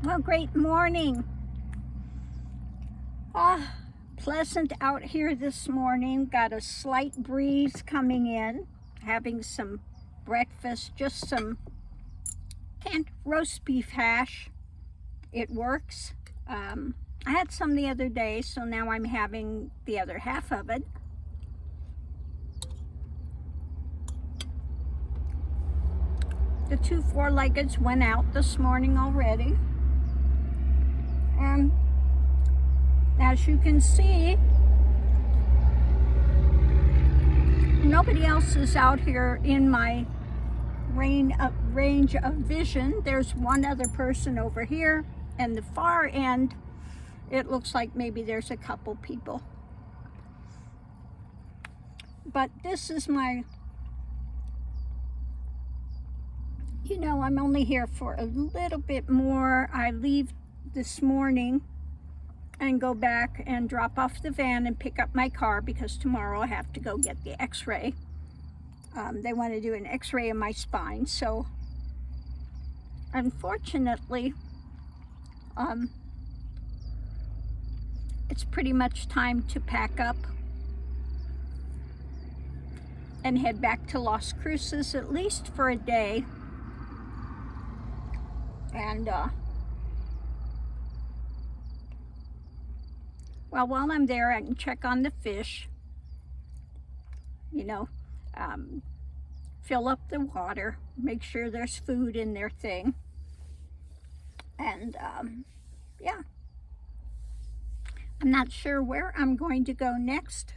Well, great morning. Pleasant out here this morning. Got a slight breeze coming in. Having some breakfast, just some canned roast beef hash. It works. I had some the other day, so now I'm having the other half of it. The two four-leggeds went out this morning already. And as you can see, nobody else is out here in my range of vision. There's one other person over here, and the far end, it looks like maybe there's a couple people. But this is my, I'm only here for a little bit more. I leave this morning and go back and drop off the van and pick up my car because tomorrow I have to go get the x-ray. They want to do an x-ray of my spine, so unfortunately it's pretty much time to pack up and head back to Las Cruces, at least for a day. And well, while I'm there, I can check on the fish, fill up the water, make sure there's food in their thing. And yeah, I'm not sure where I'm going to go next,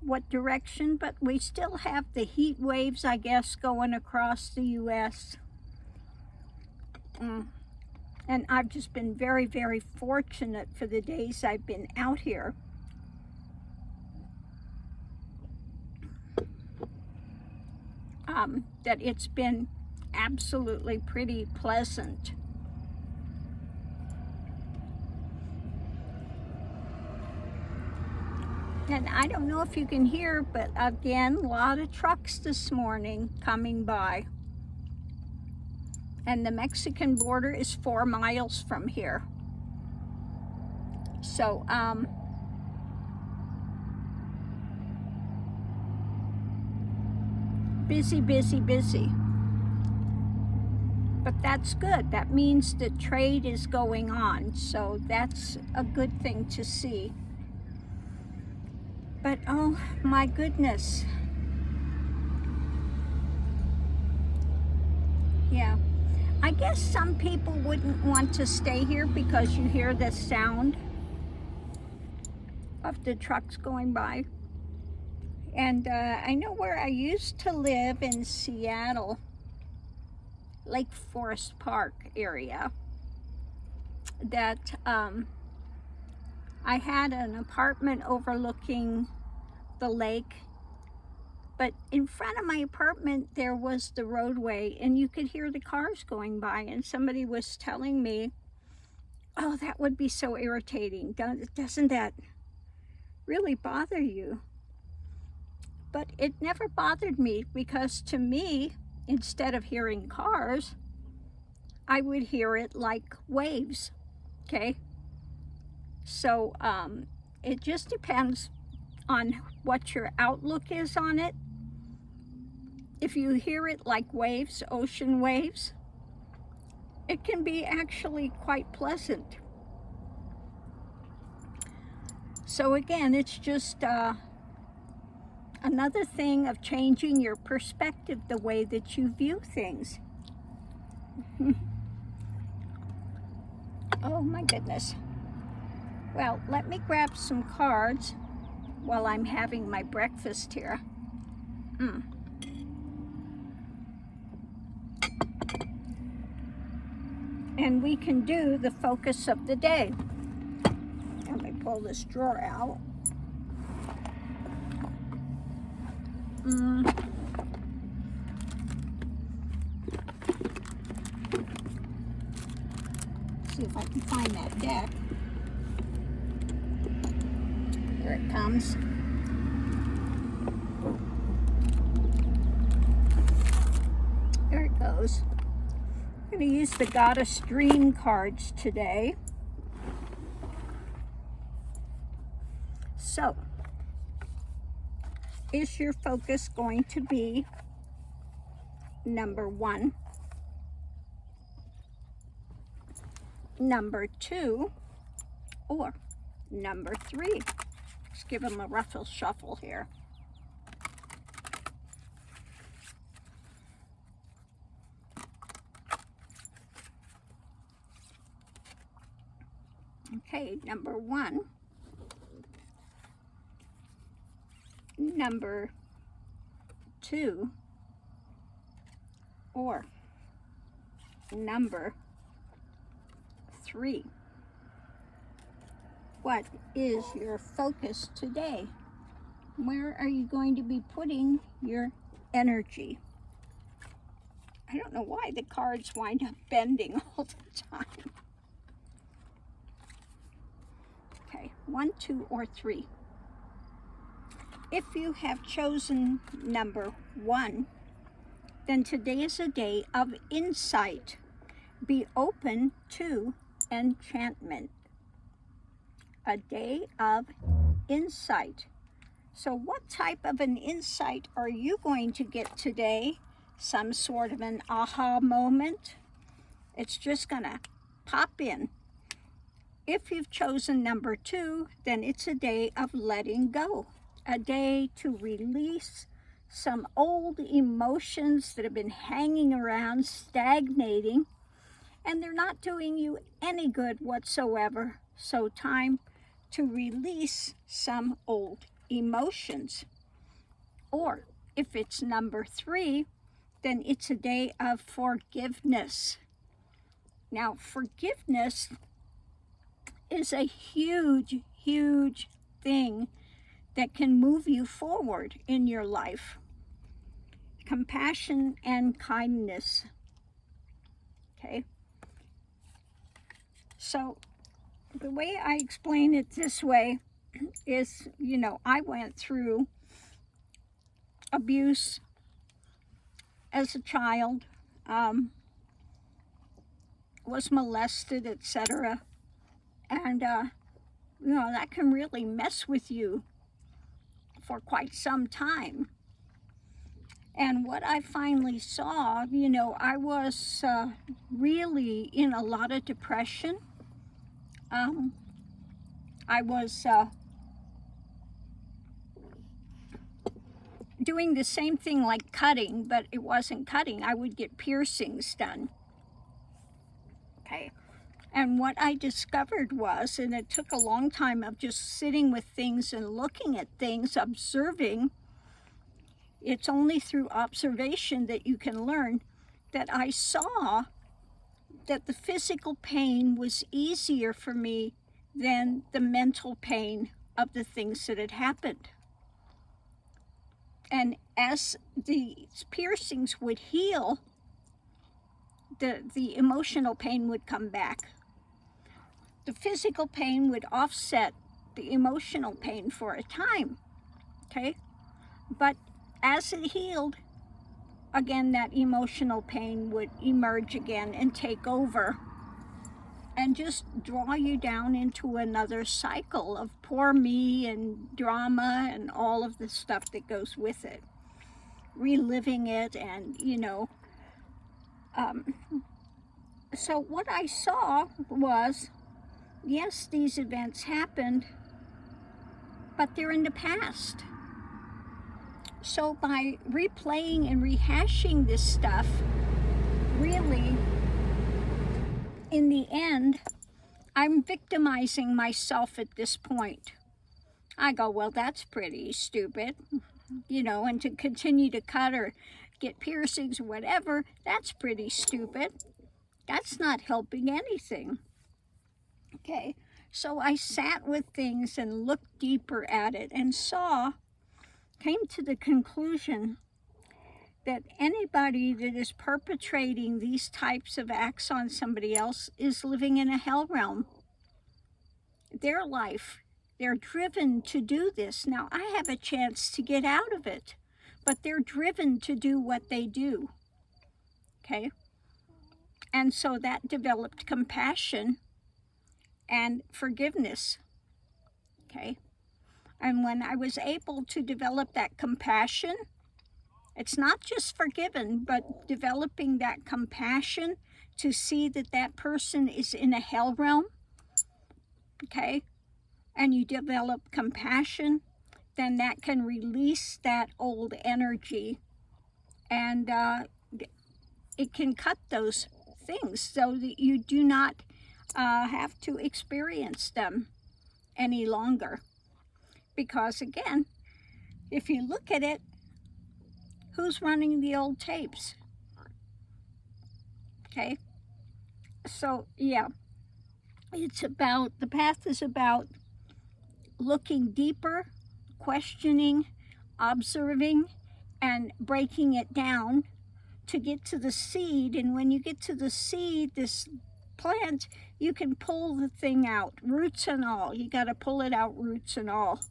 what direction, but we still have the heat waves, I guess, going across the U.S. And I've just been very, very fortunate for the days I've been out here. That it's been absolutely pretty pleasant. And I don't know if you can hear, but again, a lot of trucks this morning coming by. And the Mexican border is 4 miles from here. So, busy, busy, busy. But that's good. That means the trade is going on. So that's a good thing to see. But oh my goodness. Yeah. I guess some people wouldn't want to stay here because you hear the sound of the trucks going by. And I know where I used to live in Seattle, Lake Forest Park area, that I had an apartment overlooking the lake. But in front of my apartment, there was the roadway, and you could hear the cars going by. And somebody was telling me, oh, that would be so irritating. Doesn't that really bother you? But it never bothered me, because to me, instead of hearing cars, I would hear it like waves, okay? So it just depends on what your outlook is on it. If you hear it like waves, ocean waves, it can be actually quite pleasant. So again, it's just another thing of changing your perspective, the way that you view things. Oh my goodness. Well, let me grab some cards while I'm having my breakfast here. And we can do the focus of the day. Let me pull this drawer out. See if I can find that deck. Here it comes. There it goes. I'm going to use the Goddess Dream cards today. So, is your focus going to be number 1, number 2, or number 3? Let's give them a ruffle shuffle here. Okay, number 1, number 2, or number 3. What is your focus today? Where are you going to be putting your energy? I don't know why the cards wind up bending all the time. Okay, 1, 2, or 3. If you have chosen number 1, then today is a day of insight. Be open to enchantment. A day of insight. So what type of an insight are you going to get today? Some sort of an aha moment? It's just gonna pop in. If you've chosen number 2, then it's a day of letting go. A day to release some old emotions that have been hanging around, stagnating, and they're not doing you any good whatsoever. So time to release some old emotions. Or if it's number 3, then it's a day of forgiveness. Now, forgiveness is a huge, huge thing that can move you forward in your life. Compassion and kindness. Okay? So, the way I explain it this way is, I went through abuse as a child, was molested, etc. And, that can really mess with you for quite some time. And what I finally saw, I was really in a lot of depression. I was doing the same thing like cutting, but it wasn't cutting. I would get piercings done. Okay. And what I discovered was, and it took a long time of just sitting with things and looking at things, observing. It's only through observation that you can learn, that I saw that the physical pain was easier for me than the mental pain of the things that had happened. And as the piercings would heal, the emotional pain would come back. The physical pain would offset the emotional pain for a time, okay? But as it healed, again, that emotional pain would emerge again and take over and just draw you down into another cycle of poor me and drama and all of the stuff that goes with it. Reliving it and, so what I saw was, yes, these events happened, but they're in the past. So by replaying and rehashing this stuff, really, in the end, I'm victimizing myself at this point. I go, well, that's pretty stupid, and to continue to cut or get piercings or whatever, that's pretty stupid. That's not helping anything. Okay, so I sat with things and looked deeper at it and came to the conclusion that anybody that is perpetrating these types of acts on somebody else is living in a hell realm. Their life, they're driven to do this. Now, I have a chance to get out of it, but they're driven to do what they do. Okay? And so that developed compassion and forgiveness, okay? And when I was able to develop that compassion, it's not just forgiven, but developing that compassion to see that that person is in a hell realm, okay? And you develop compassion, then that can release that old energy, and it can cut those things so that you do not have to experience them any longer. Because again, if you look at it, who's running the old tapes? Okay, so yeah, it's about, the path is about looking deeper, questioning, observing, and breaking it down to get to the seed. And when you get to the seed, this plant, you can pull the thing out, roots and all. You got to pull it out, roots and all.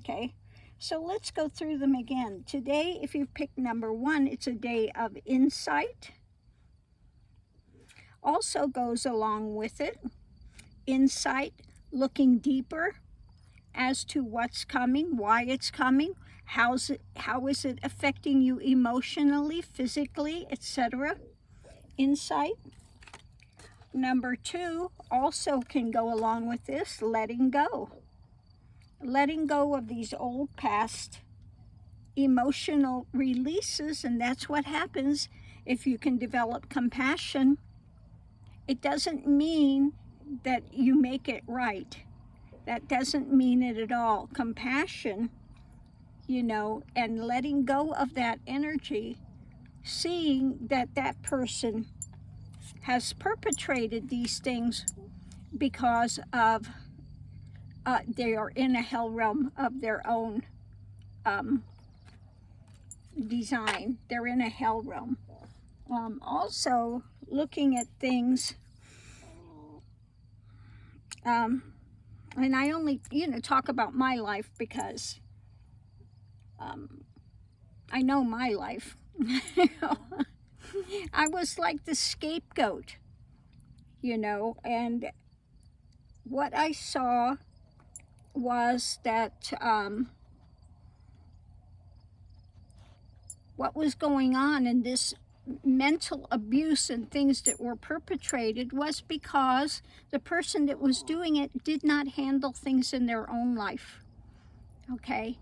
Okay, so let's go through them again. Today, if you pick number 1, it's a day of insight. Also goes along with it, insight, looking deeper as to what's coming, why it's coming, how is it affecting you emotionally, physically, etc. Insight. Number 2 also can go along with this, letting go. Letting go of these old past emotional releases, and that's what happens if you can develop compassion. It doesn't mean that you make it right. That doesn't mean it at all. Compassion, you know, and letting go of that energy, seeing that that person has perpetrated these things because of they are in a hell realm of their own design. They're in a hell realm. Also, looking at things, and I only, talk about my life because I know my life. I was like the scapegoat, and what I saw was that what was going on in this mental abuse and things that were perpetrated was because the person that was doing it did not handle things in their own life, okay?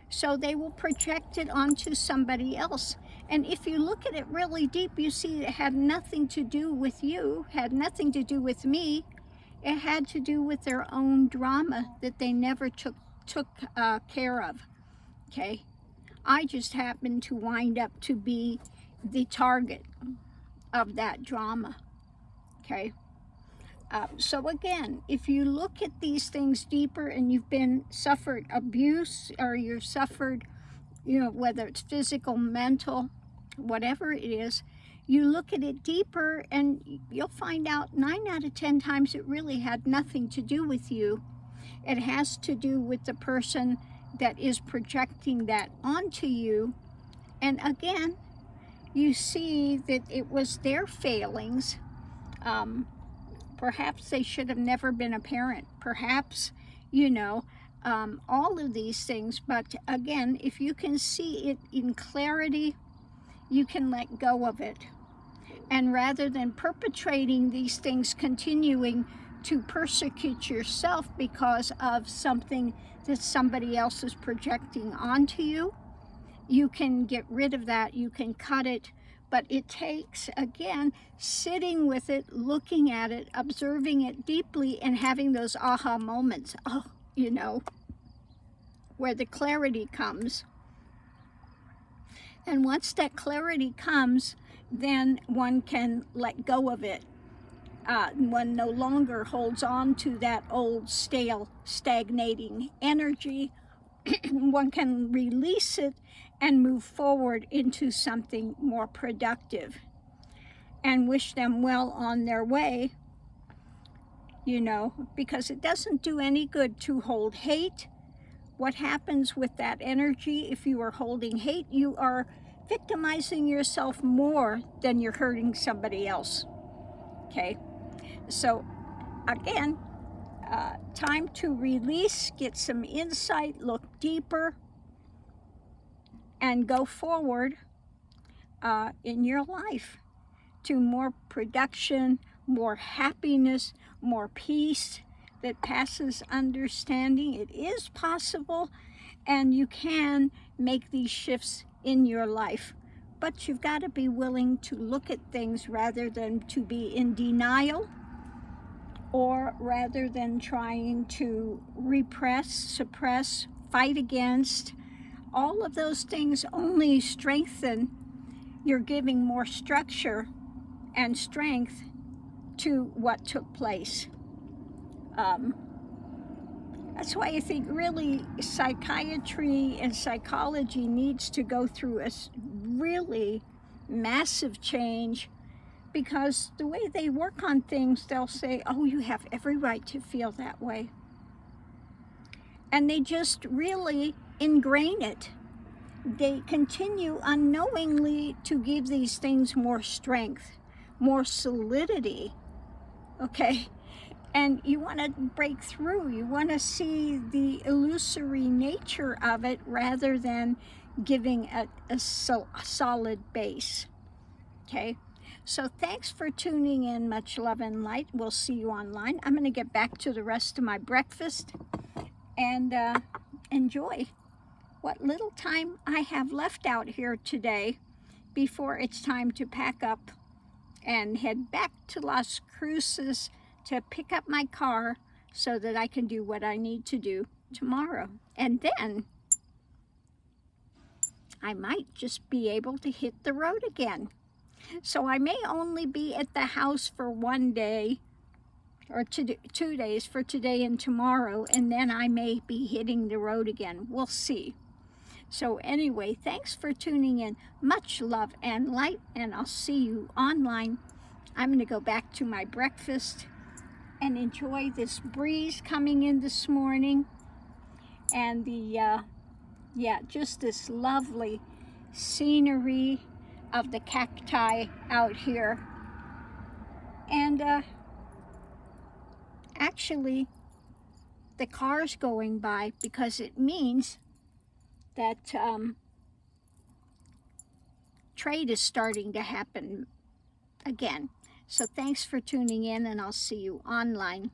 So they will project it onto somebody else. And if you look at it really deep, you see it had nothing to do with you, had nothing to do with me. It had to do with their own drama that they never took care of, okay? I just happened to wind up to be the target of that drama, okay? So again, if you look at these things deeper and you've suffered abuse, or you've suffered, whether it's physical, mental, whatever it is, you look at it deeper and you'll find out 9 out of 10 times it really had nothing to do with you. It has to do with the person that is projecting that onto you. And again, you see that it was their failings. Perhaps they should have never been a parent. Perhaps, all of these things. But again, if you can see it in clarity, you can let go of it. And rather than perpetrating these things, continuing to persecute yourself because of something that somebody else is projecting onto you, you can get rid of that, you can cut it. But it takes, again, sitting with it, looking at it, observing it deeply, and having those aha moments, where the clarity comes. And once that clarity comes, then one can let go of it. One no longer holds on to that old, stale, stagnating energy. One can release it and move forward into something more productive, and wish them well on their way, because it doesn't do any good to hold hate. What happens with that energy, if you are holding hate, you are victimizing yourself more than you're hurting somebody else. Okay, so again, time to release, get some insight, look deeper, and go forward in your life to more production, more happiness, more peace that passes understanding. It is possible, and you can make these shifts in your life. But you've got to be willing to look at things rather than to be in denial, or rather than trying to repress, suppress, fight against. All of those things only strengthen. You're giving more structure and strength to what took place. That's why I think really psychiatry and psychology needs to go through a really massive change, because the way they work on things, they'll say, oh, you have every right to feel that way. And they just really ingrain it. They continue unknowingly to give these things more strength, more solidity, okay? And you want to break through. You want to see the illusory nature of it rather than giving it a solid base, okay? So thanks for tuning in. Much love and light. We'll see you online. I'm going to get back to the rest of my breakfast and enjoy what little time I have left out here today before it's time to pack up and head back to Las Cruces to pick up my car so that I can do what I need to do tomorrow. And then I might just be able to hit the road again. So I may only be at the house for one day or 2 days, for today and tomorrow, and then I may be hitting the road again. We'll see. So anyway, thanks for tuning in. Much love and light, and I'll see you online. I'm going to go back to my breakfast and enjoy this breeze coming in this morning, and the just this lovely scenery of the cacti out here. And actually the cars going by, because it means that trade is starting to happen again. So thanks for tuning in, and I'll see you online.